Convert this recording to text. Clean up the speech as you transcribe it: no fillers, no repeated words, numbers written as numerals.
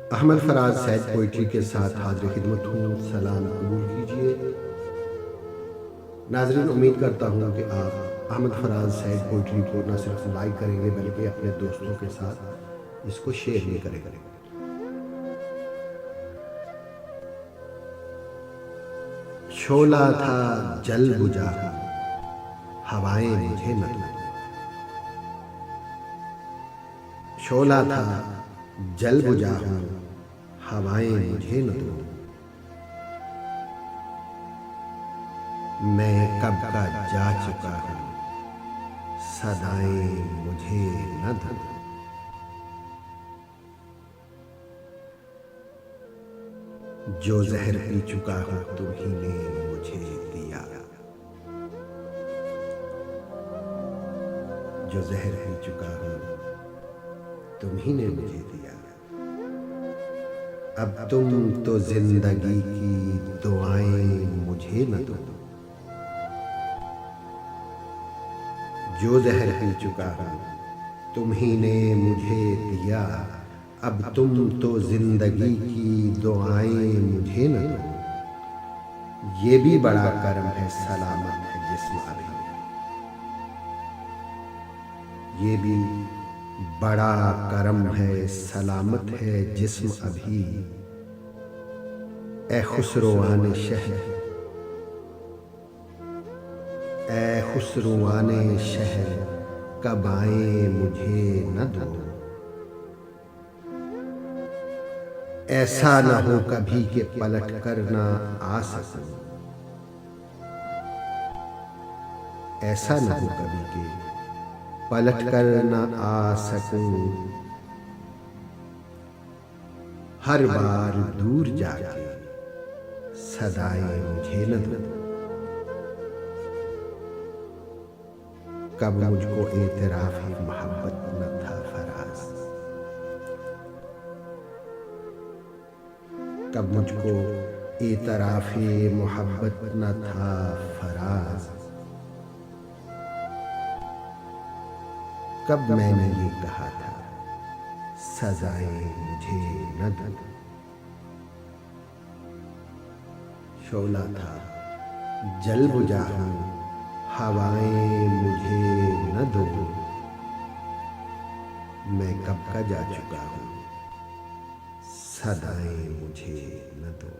Ahmad Faraz Syed poetry के साथ हाजिर खिदमत हूँ। सलाम कबूल कीजिए। नाजरीन, उम्मीद करता हूँ कि आप अहमद फराज सैद पोइट्री को न सिर्फ लाइक करेंगे बल्कि अपने दोस्तों के साथ इसको शेयर भी करेंगे। शोला था जल बुझा, हवाएं मुझे न दो। शोला था जल बुझा हूँ, हवाएं मुझे न दो। मैं कब का जा चुका हूँ, सदाएं मुझे न दो। जो जहर पी चुका हूँ तुम्ही ने मुझे दिया। जो जहर पी चुका हूँ तुम्ही ने मुझे दिया। अब तुम तो जिंदगी की दुआएं मुझे न दो। जो जहर पी चुका हूँ तुम्ही ने मुझे दिया। अब तुम तो जिंदगी की दुआएं मुझे न दो। ये भी बड़ा करम है, सलामत है जिस्म अभी। ये भी बड़ा करम है, सलामत है जिस्म अभी। ए खुसरोआने शहर, ए खुसरोआने शहर, कब आए मुझे न दो। ऐसा न हो कभी के पलट कर ना आ सकूं। ऐसा न हो कभी के पलट कर ना आ सकूं। हर बार दूर जाके सदाएं मुझे न दो। कब मुझको एतराफ़ मोहब्बत न था फराज। कब मुझको एतराफ़े मोहब्बत न था फराज। कब मैंने ये कहा था, सजाएं मुझे न दो। शोला था जल बुझा हूँ, हवाएं मुझे न दो। मैं कब का जा चुका हूँ, सदाएं मुझे न दो।